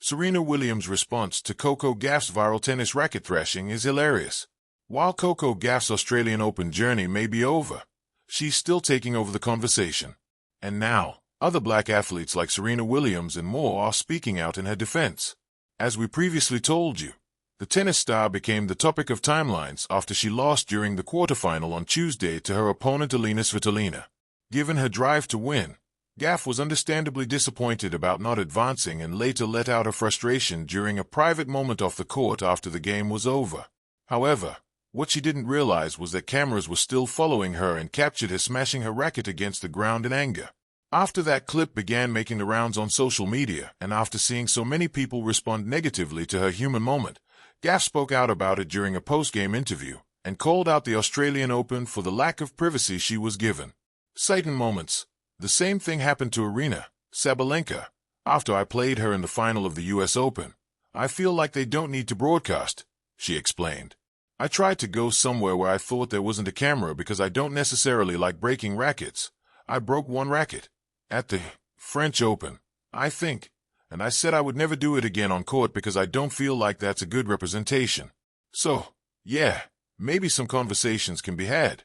Serena Williams' response to Coco Gauff's viral tennis racket thrashing is hilarious. While Coco Gauff's Australian Open journey may be over, she's still taking over the conversation. And now, other black athletes like Serena Williams and more are speaking out in her defense. As we previously told you, the tennis star became the topic of timelines after she lost during the quarterfinal on Tuesday to her opponent Elina Svitolina. Given her drive to win, Gauff was understandably disappointed about not advancing and later let out her frustration during a private moment off the court after the game was over. However, what she didn't realize was that cameras were still following her and captured her smashing her racket against the ground in anger. After that clip began making the rounds on social media, and after seeing so many people respond negatively to her human moment, Gauff spoke out about it during a post-game interview and called out the Australian Open for the lack of privacy she was given. Citing moments, the same thing happened to Aryna Sabalenka after I played her in the final of the US Open. I feel like they don't need to broadcast, she explained. I tried to go somewhere where I thought there wasn't a camera because I don't necessarily like breaking rackets. I broke one racket at the French Open, I think, and I said I would never do it again on court because I don't feel like that's a good representation. So, yeah, maybe some conversations can be had.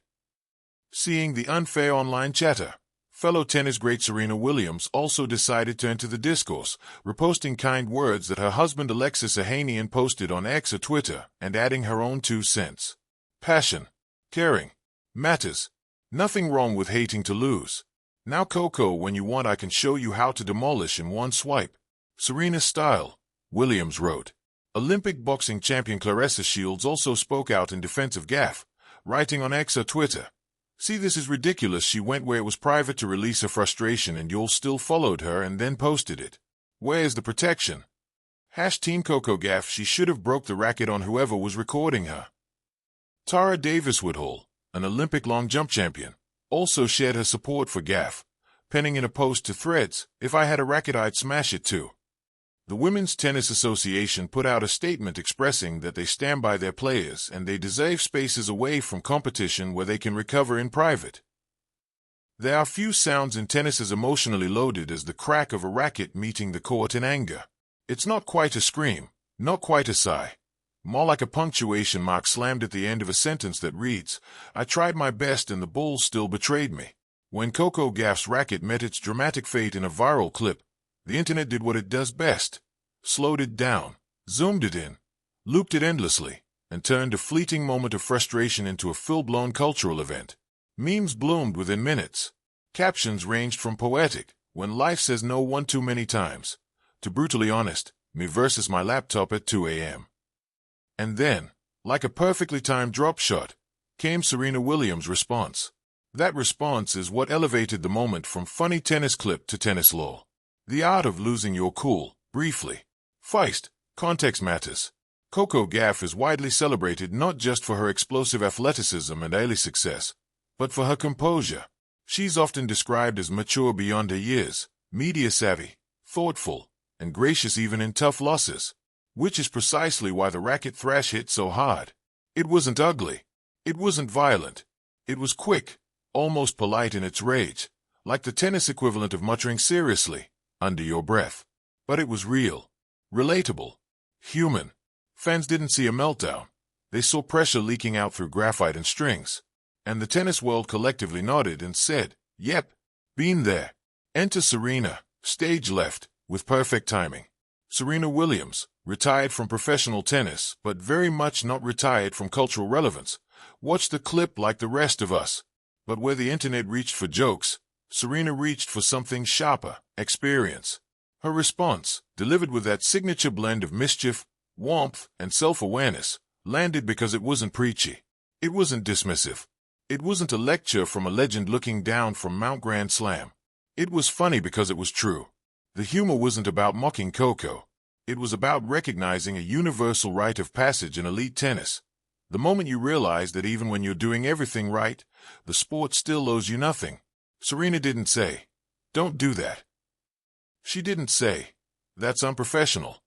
Seeing the unfair online chatter, fellow tennis great Serena Williams also decided to enter the discourse, reposting kind words that her husband Alexis Ohanian posted on X or Twitter and adding her own 2 cents. Passion, caring, matters. Nothing wrong with hating to lose. Now Coco, when you want I can show you how to demolish in one swipe. Serena's style, Williams wrote. Olympic boxing champion Claressa Shields also spoke out in defense of Gauff, writing on X or Twitter. See, this is ridiculous. She went where it was private to release her frustration and y'all still followed her and then posted it. Where's the protection? #Team Coco Gauff. She should have broke the racket on whoever was recording her. Tara Davis Woodhall, an Olympic long jump champion, also shared her support for Gauff, penning in a post to Threads, "If I had a racket I'd smash it too." The Women's Tennis Association put out a statement expressing that they stand by their players and they deserve spaces away from competition where they can recover in private. There are few sounds in tennis as emotionally loaded as the crack of a racket meeting the court in anger. It's not quite a scream, not quite a sigh. More like a punctuation mark slammed at the end of a sentence that reads, "I tried my best and the ball still betrayed me." When Coco Gauff's racket met its dramatic fate in a viral clip, the internet did what it does best. Slowed it down, zoomed it in, looped it endlessly, and turned a fleeting moment of frustration into a full-blown cultural event. Memes bloomed within minutes. Captions ranged from poetic, "When life says no one too many times," to brutally honest, "Me versus my laptop at 2 a.m. And then, like a perfectly timed drop shot, came Serena Williams' response. That response is what elevated the moment from funny tennis clip to tennis lore. The art of losing your cool, briefly. Feist, context matters. Coco Gauff is widely celebrated not just for her explosive athleticism and early success, but for her composure. She's often described as mature beyond her years, media-savvy, thoughtful, and gracious even in tough losses. Which is precisely why the racket thrash hit so hard. It wasn't ugly. It wasn't violent. It was quick, almost polite in its rage, like the tennis equivalent of muttering seriously, under your breath. But it was real, relatable, human. Fans didn't see a meltdown. They saw pressure leaking out through graphite and strings. And the tennis world collectively nodded and said, "Yep, been there." Enter Serena, stage left, with perfect timing. Serena Williams, retired from professional tennis, but very much not retired from cultural relevance, watched the clip like the rest of us. But where the internet reached for jokes, Serena reached for something sharper, experience. Her response, delivered with that signature blend of mischief, warmth, and self-awareness, landed because it wasn't preachy. It wasn't dismissive. It wasn't a lecture from a legend looking down from Mount Grand Slam. It was funny because it was true. The humor wasn't about mocking Coco. It was about recognizing a universal rite of passage in elite tennis. The moment you realize that even when you're doing everything right, the sport still owes you nothing. Serena didn't say, "Don't do that." She didn't say, "That's unprofessional."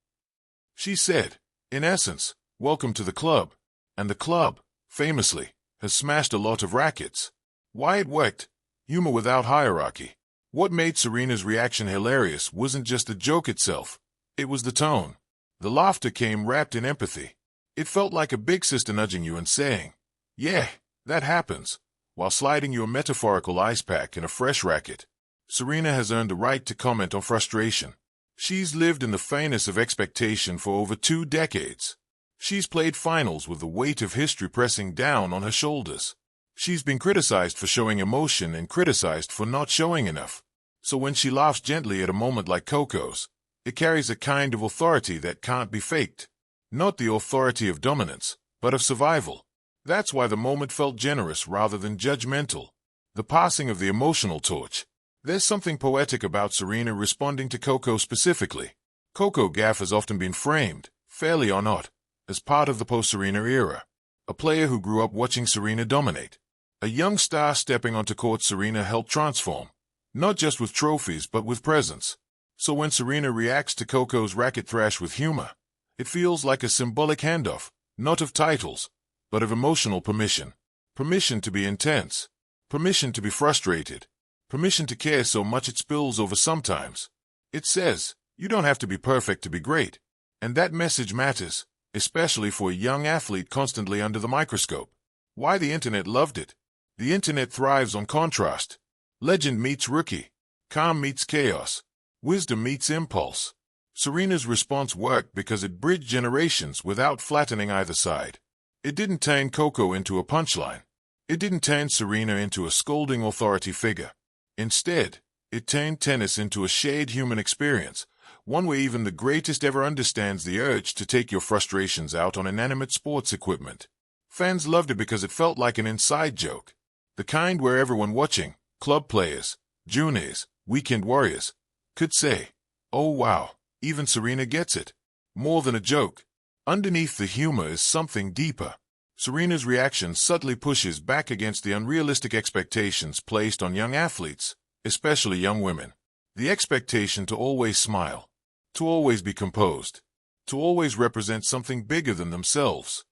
She said, in essence, "Welcome to the club." And the club, famously, has smashed a lot of rackets. Why it worked? Humor without hierarchy. What made Serena's reaction hilarious wasn't just the joke itself. It was the tone. The laughter came wrapped in empathy. It felt like a big sister nudging you and saying, "Yeah, that happens," while sliding you a metaphorical ice pack in a fresh racket. Serena has earned the right to comment on frustration. She's lived in the fairness of expectation for over 2 decades. She's played finals with the weight of history pressing down on her shoulders. She's been criticized for showing emotion and criticized for not showing enough. So when she laughs gently at a moment like Coco's, it carries a kind of authority that can't be faked. Not the authority of dominance, but of survival. That's why the moment felt generous rather than judgmental. The passing of the emotional torch. There's something poetic about Serena responding to Coco specifically. Coco Gauff has often been framed, fairly or not, as part of the post-Serena era. A player who grew up watching Serena dominate. A young star stepping onto court Serena helped transform. Not just with trophies but with presence. So when Serena reacts to Coco's racket thrash with humor, it feels like a symbolic handoff, not of titles, but of emotional permission. Permission to be intense. Permission to be frustrated. Permission to care so much it spills over sometimes. It says, you don't have to be perfect to be great. And that message matters, especially for a young athlete constantly under the microscope. Why the internet loved it? The internet thrives on contrast. Legend meets rookie. Calm meets chaos. Wisdom meets impulse. Serena's response worked because it bridged generations without flattening either side. It didn't turn Coco into a punchline. It didn't turn Serena into a scolding authority figure. Instead, it turned tennis into a shared human experience, one where even the greatest ever understands the urge to take your frustrations out on inanimate sports equipment. Fans loved it because it felt like an inside joke. The kind where everyone watching, club players, juniors, weekend warriors, could say, "Oh wow, even Serena gets it." More than a joke. Underneath the humor is something deeper. Serena's reaction subtly pushes back against the unrealistic expectations placed on young athletes, especially young women. The expectation to always smile, to always be composed, to always represent something bigger than themselves.